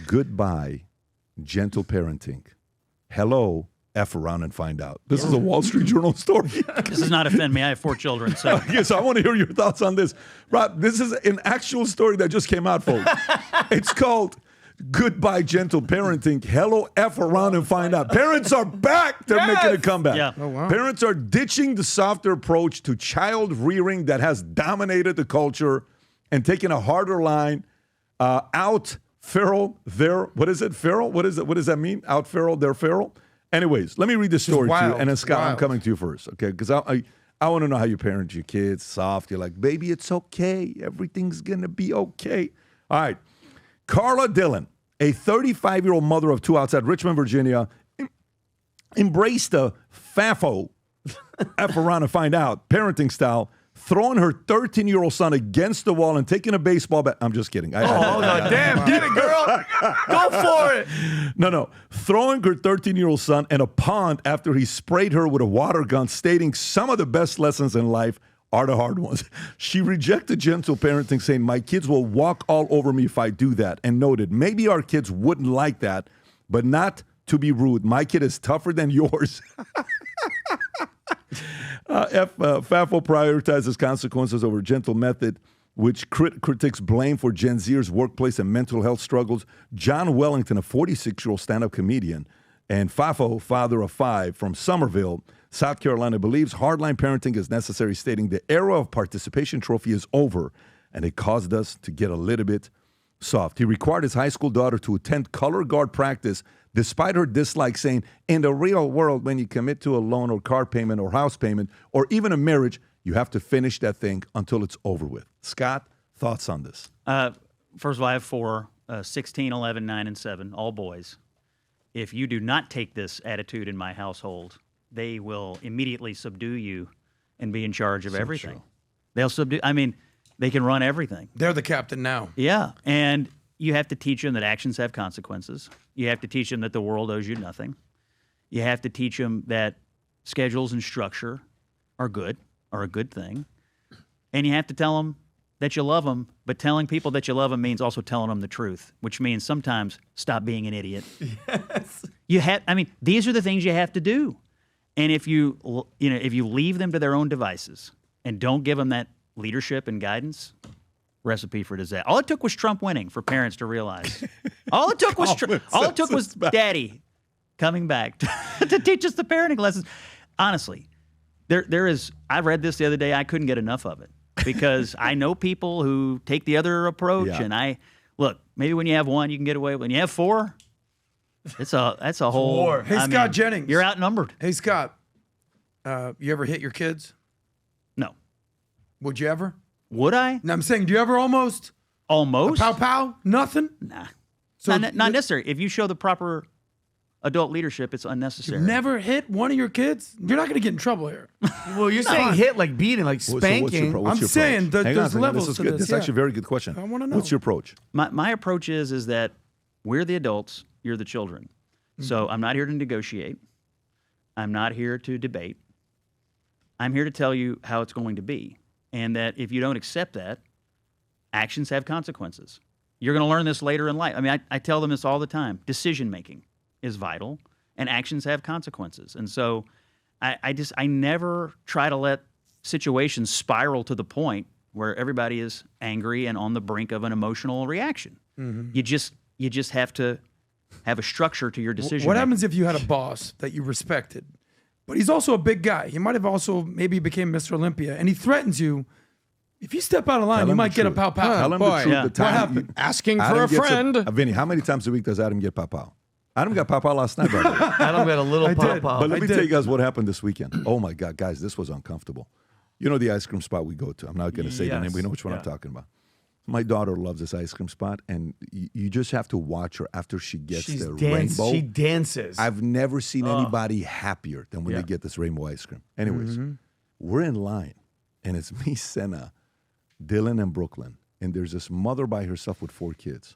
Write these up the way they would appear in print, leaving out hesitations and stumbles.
Goodbye, gentle parenting. Hello, F around and find out. This is a Wall Street Journal story. This does not offend me. I have 4 children. So Yes, I want to hear your thoughts on this. Rob, this is an actual story that just came out, folks. It's called Goodbye, Gentle Parenting. Hello, F around and find out. Parents are back. They're making a comeback. Yeah. Oh, wow. Parents are ditching the softer approach to child rearing that has dominated the culture and taking a harder line out feral, there. What is it? Feral? What is it? What does that mean? Out feral, they're feral? Anyways, let me read this story to you. And then, Scott, I'm coming to you first, okay? Because I want to know how you parent your kids. Soft. You're like, baby, it's okay. Everything's going to be okay. All right. Carla Dillon, a 35-year-old mother of 2 outside Richmond, Virginia, embraced the FAFO, F around and find out, parenting style, throwing her 13-year-old son against the wall and taking a baseball bat. I'm just kidding. Damn, get it, girl. Go for it. No. Throwing her 13-year-old son in a pond after he sprayed her with a water gun, stating some of the best lessons in life are the hard ones. She rejected gentle parenting, saying, my kids will walk all over me if I do that, and noted, maybe our kids wouldn't like that, but not to be rude. My kid is tougher than yours. FAFO prioritizes consequences over gentle method, which critics blame for Gen Z's workplace and mental health struggles. John Wellington, a 46-year-old stand-up comedian and FAFO father of 5 from Somerville, South Carolina, believes hardline parenting is necessary, stating the era of participation trophy is over, and it caused us to get a little bit soft. He required his high school daughter to attend color guard practice despite her dislike, saying, in the real world, when you commit to a loan or car payment or house payment or even a marriage, you have to finish that thing until it's over with. Scott, thoughts on this? First of all, I have 4, 16, 11, 9, and 7, all boys. If you do not take this attitude in my household, they will immediately subdue you and be in charge of everything. True. They'll subdue. I mean, they can run everything. They're the captain now. Yeah, and you have to teach them that actions have consequences. You have to teach them that the world owes you nothing. You have to teach them that schedules and structure are a good thing. And you have to tell them that you love them, but telling people that you love them means also telling them the truth, which means sometimes stop being an idiot. Yes. These are the things you have to do. And if you leave them to their own devices and don't give them that leadership and guidance, recipe for disaster. All it took was Trump winning for parents to realize. All it took was Daddy coming back to teach us the parenting lessons. Honestly, there is. I read this the other day. I couldn't get enough of it because I know people who take the other approach. Yeah. And look. Maybe when you have 1, you can get away. When you have 4, that's a whole war. Hey, Scott Jennings, you're outnumbered. Hey, Scott, you ever hit your kids? No. Would you ever? Would I? No, I'm saying, do you ever almost? Almost? Pow pow? Nothing? Nah. So not necessary. If you show the proper adult leadership, it's unnecessary. You've never hit one of your kids? You're not going to get in trouble here. Well, you're saying hit like beating, like spanking. What's your I'm saying approach? there's levels this is to good. this. This is actually a very good question. I want to know. What's your approach? My approach is that we're the adults, you're the children. Mm-hmm. So I'm not here to negotiate. I'm not here to debate. I'm here to tell you how it's going to be. And that if you don't accept that, actions have consequences. You're going to learn this later in life. I mean, I tell them this all the time. Decision-making is vital, and actions have consequences. And so I never try to let situations spiral to the point where everybody is angry and on the brink of an emotional reaction. Mm-hmm. You just have to have a structure to your decision. What happens if you had a boss that you respected, but he's also a big guy? He might have also maybe became Mr. Olympia, and he threatens you. If you step out of line, you might get a pow pow. Tell him the truth. Yeah. The time What happened? Asking for a friend. Vinny, how many times a week does Adam get pow pow? Adam got pow pow last night, by the way. Adam got a little pop. But let me tell you guys what happened this weekend. Oh my God, guys, this was uncomfortable. You know the ice cream spot we go to. I'm not going to say the name. We know which one I'm talking about. My daughter loves this ice cream spot, and you just have to watch her after she gets the rainbow. She dances. I've never seen anybody happier than when they get this rainbow ice cream. Anyways, we're in line, and it's me, Senna, Dylan, and Brooklyn, and there's this mother by herself with 4 kids,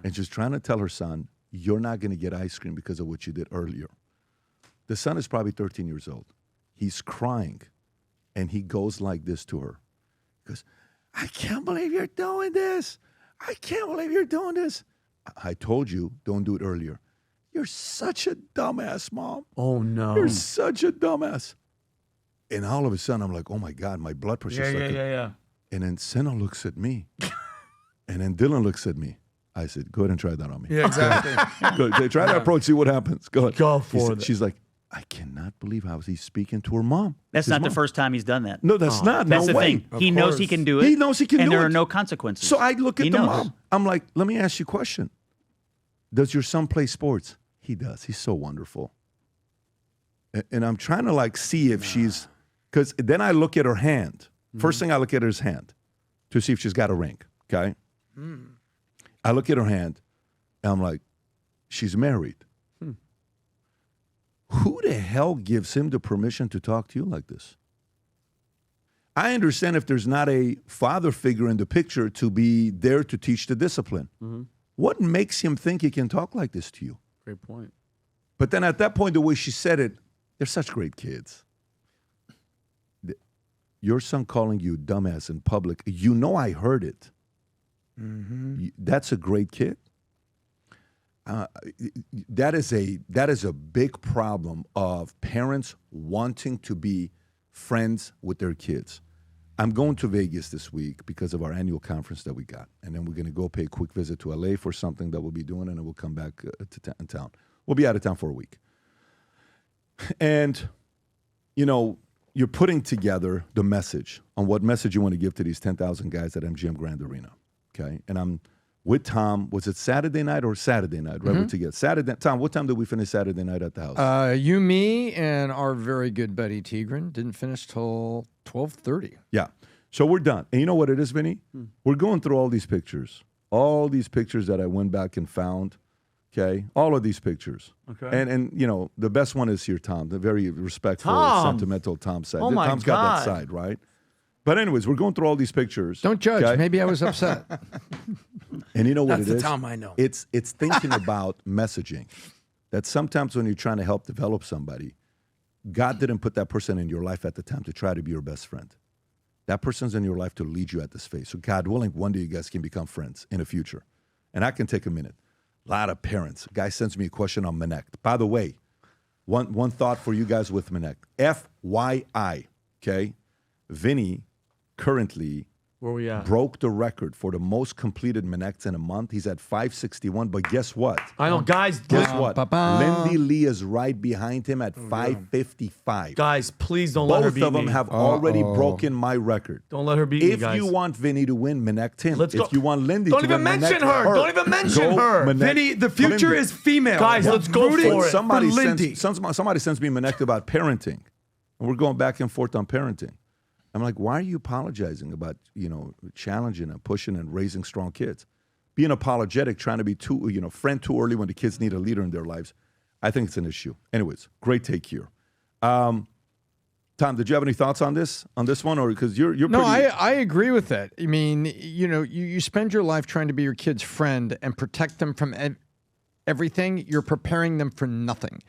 and she's trying to tell her son, you're not going to get ice cream because of what you did earlier. The son is probably 13 years old. He's crying, and he goes like this to her. He goes, I can't believe you're doing this. I can't believe you're doing this. I told you, don't do it earlier. You're such a dumbass, Mom. Oh, no. You're such a dumbass. And all of a sudden, I'm like, oh, my God, my blood pressure. Yeah. And then Senna looks at me. And then Dylan looks at me. I said, go ahead and try that on me. Yeah, exactly. Go ahead, try that approach, see what happens. Go ahead. Go for it. She's like, I cannot believe how he's speaking to her mom. That's His not mom. the first time he's done that. No, that's not. That's no the way. thing. He knows he can do it. He knows he can do it. And there are no consequences. So I look at He the knows. mom. I'm like, let me ask you a question. Does your son play sports? He does. He's so wonderful. And I'm trying to like see if she's, because then I look at her hand. First thing I look at her is hand to see if she's got a ring, okay? I look at her hand and I'm like, she's married. Who the hell gives him the permission to talk to you like this? I understand if there's not a father figure in the picture to be there to teach the discipline. What makes him think he can talk like this to you? Great point. But then at that point, the way she said it, they're such great kids. Your son calling you dumbass in public, you know I heard it. That's a great kid. That is a big problem of parents wanting to be friends with their kids. I'm going to Vegas this week because of our annual conference that we got. And then we're going to go pay a quick visit to LA for something that we'll be doing, and then we'll come back to town. We'll be out of town for a week. And, you know, you're putting together the message on what message you want to give to these 10,000 guys at MGM Grand Arena, okay? And I'm with Tom. Was it Saturday night or Saturday night? Right, we're together. Saturday. Tom, what time did we finish Saturday night at the house? You, me, and our very good buddy Tigran didn't finish till 12:30. Yeah. So we're done. And you know what it is, Vinny? We're going through all these pictures that I went back and found, okay? All of these pictures. Okay. And you know, the best one is here, Tom, the very respectful, Tom. sentimental Tom side. Oh, my Tom's got that God. side, right? But anyways, we're going through all these pictures. Don't judge. okay? Maybe I was upset. And you know what That's it the is? Tom I know. It's thinking about messaging. That sometimes when you're trying to help develop somebody, God didn't put that person in your life at the time to try to be your best friend. That person's in your life to lead you at this phase. So God willing, one day you guys can become friends in the future. And I can take a minute. A lot of parents. Guy sends me a question on Menect. By the way, one thought for you guys with Menect. FYI, okay? Vinny currently Where we at? broke the record for the most completed Menects in a month. He's at 561, but guess what? I know, guys. Guess what? ba-bam. Lindy Lee is right behind him at 555. Guys, please don't let her Both beat of them me. have already broken my record. Don't let her beat me, If guys. you want Vinny to win, Menect him. Let's go. If you want Lindy Don't to even win, mention Menect her. Don't even mention her. Vinny, the future Lindy. is female. Guys, let's go Rooting for it. Somebody Lindy. somebody sends me Menect about parenting, and we're going back and forth on parenting. I'm like, why are you apologizing about, you know, challenging and pushing and raising strong kids? Being apologetic, trying to be friend too early when the kids need a leader in their lives. I think it's an issue. Anyways, great take here. Tom, did you have any thoughts on this one, or because you're No, pretty, I agree with that. I mean, you know, you spend your life trying to be your kid's friend and protect them from everything. You're preparing them for nothing.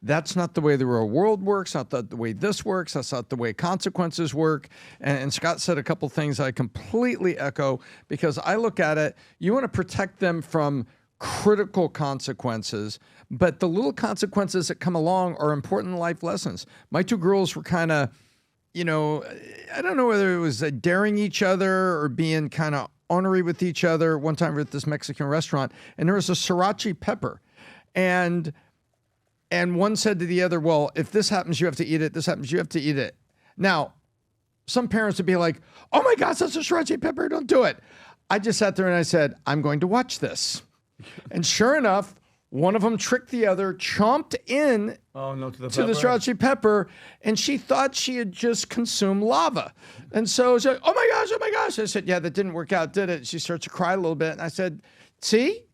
That's not the way the real world works, not the way this works. That's not the way consequences work. And Scott said a couple things I completely echo, because I look at it, you want to protect them from critical consequences, but the little consequences that come along are important life lessons. My two girls were kind of, you know, I don't know whether it was daring each other or being kind of ornery with each other. One time we were at this Mexican restaurant, and there was a sriracha pepper. And one said to the other, well, if this happens, you have to eat it. This happens, you have to eat it. Now, some parents would be like, oh my gosh, that's a sriracha pepper. Don't do it. I just sat there and I said, I'm going to watch this. And sure enough, one of them tricked the other, chomped in to the sriracha pepper, and she thought she had just consumed lava. And so she said, oh my gosh. I said, yeah, that didn't work out, did it? She starts to cry a little bit. And I said, see?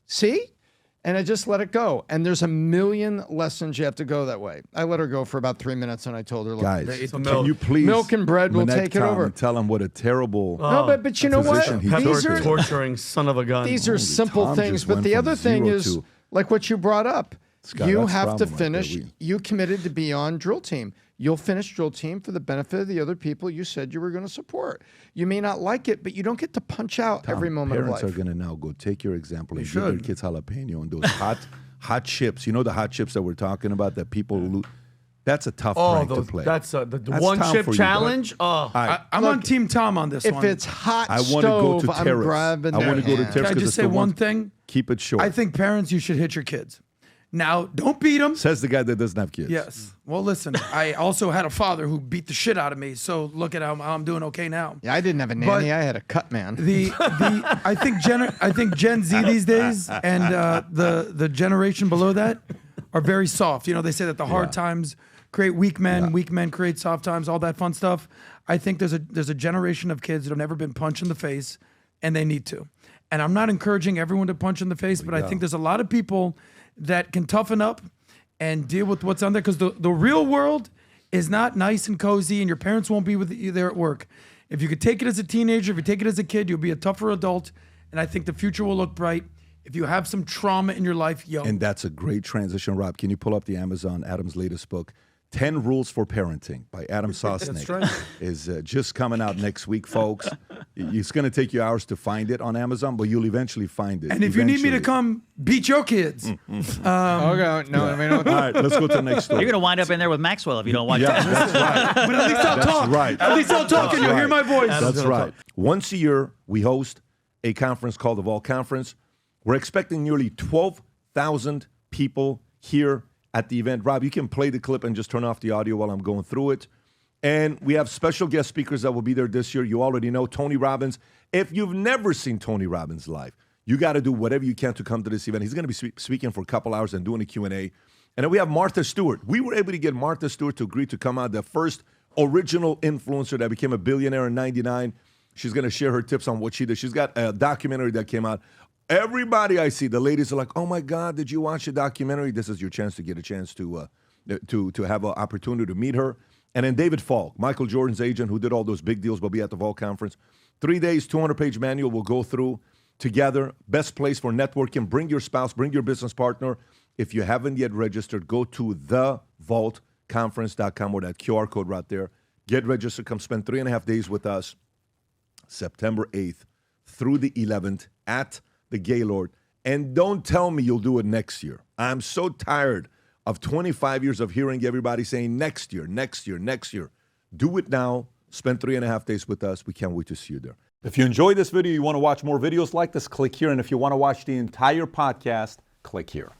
And I just let it go. And there's a million lessons you have to go that way. I let her go for about 3 minutes, and I told her, look, guys, some can milk. you please Milk and bread will Menect take it Tom over. and tell him what a terrible no, but you know what? position he These took. are torturing son of a gun. these are Holy, simple Tom things. just But went the from other thing 0 is, to- like what you brought up, Scott, you that's have to problem right finish. there. You committed to be on drill team. You'll finish drill team for the benefit of the other people you said you were going to support. You may not like it, but you don't get to punch out every moment of Parents life. are going to now go take your example and give should. their kids jalapeno and those hot chips. You know the hot chips that we're talking about that people that's a tough prank to play. That's the That's one Tom chip for you, challenge. Oh, All right. I'm on Team Tom on this If one. it's hot I want to go stove, to I'm terrace. grabbing I want to their go to hand. terrace Can I because just it's say the one thing? Keep it short. I think parents, you should hit your kids. Now, don't beat them. Says the guy that doesn't have kids. Yes. Well, listen, I also had a father who beat the shit out of me. So look at how I'm doing okay now. Yeah, I didn't have a nanny. But I had a cut man. I think Gen Z these days and the generation below that are very soft. You know, they say that the hard times create weak men, weak men create soft times, all that fun stuff. I think there's a generation of kids that have never been punched in the face, and they need to. And I'm not encouraging everyone to punch in the face, but I think there's a lot of people that can toughen up and deal with what's on there, because the real world is not nice and cozy, and your parents won't be with you there at work. If you could take it as a teenager, if you take it as a kid, you'll be a tougher adult, and I think the future will look bright. If you have some trauma in your life, And that's a great transition, Rob. Can you pull up the Amazon, Adam's latest book, 10 Rules for Parenting by Adam Sosnick. right. Is just coming out next week, folks. It's going to take you hours to find it on Amazon, but you'll eventually find it. And if you need me to come beat your kids, Okay, no, I mean, All right, let's go to the next story. You're going to wind up in there with Maxwell if you don't watch Yeah, it. that's right. but at least I'll talk. right. At least I'll talk and you'll hear my voice. That's right. Once a year, we host a conference called the Vol Conference. We're expecting nearly 12,000 people here at the event. Rob, you can play the clip and just turn off the audio while I'm going through it. And we have special guest speakers that will be there this year. You already know Tony Robbins. If you've never seen Tony Robbins live, you got to do whatever you can to come to this event. He's going to be speaking for a couple hours and doing a Q&A. And then we have Martha Stewart. We were able to get Martha Stewart to agree to come out, the first original influencer that became a billionaire in 99. She's going to share her tips on what she did. She's got a documentary that came out. Everybody I see, the ladies are like, "Oh my God, did you watch the documentary?" This is your chance to get a chance to have an opportunity to meet her. And then David Falk, Michael Jordan's agent, who did all those big deals, will be at the Vol Conference. 3 days, 200-page manual we'll go through together. Best place for networking. Bring your spouse, bring your business partner. If you haven't yet registered, go to thevaultconference.com or that QR code right there. Get registered. Come spend 3.5 days with us, September 8th through the 11th at the Gaylord. And don't tell me you'll do it next year. I'm so tired of 25 years of hearing everybody saying next year, next year, next year. Do it now. Spend 3.5 days with us. We can't wait to see you there. If you enjoyed this video, you want to watch more videos like this, click here. And if you want to watch the entire podcast, click here.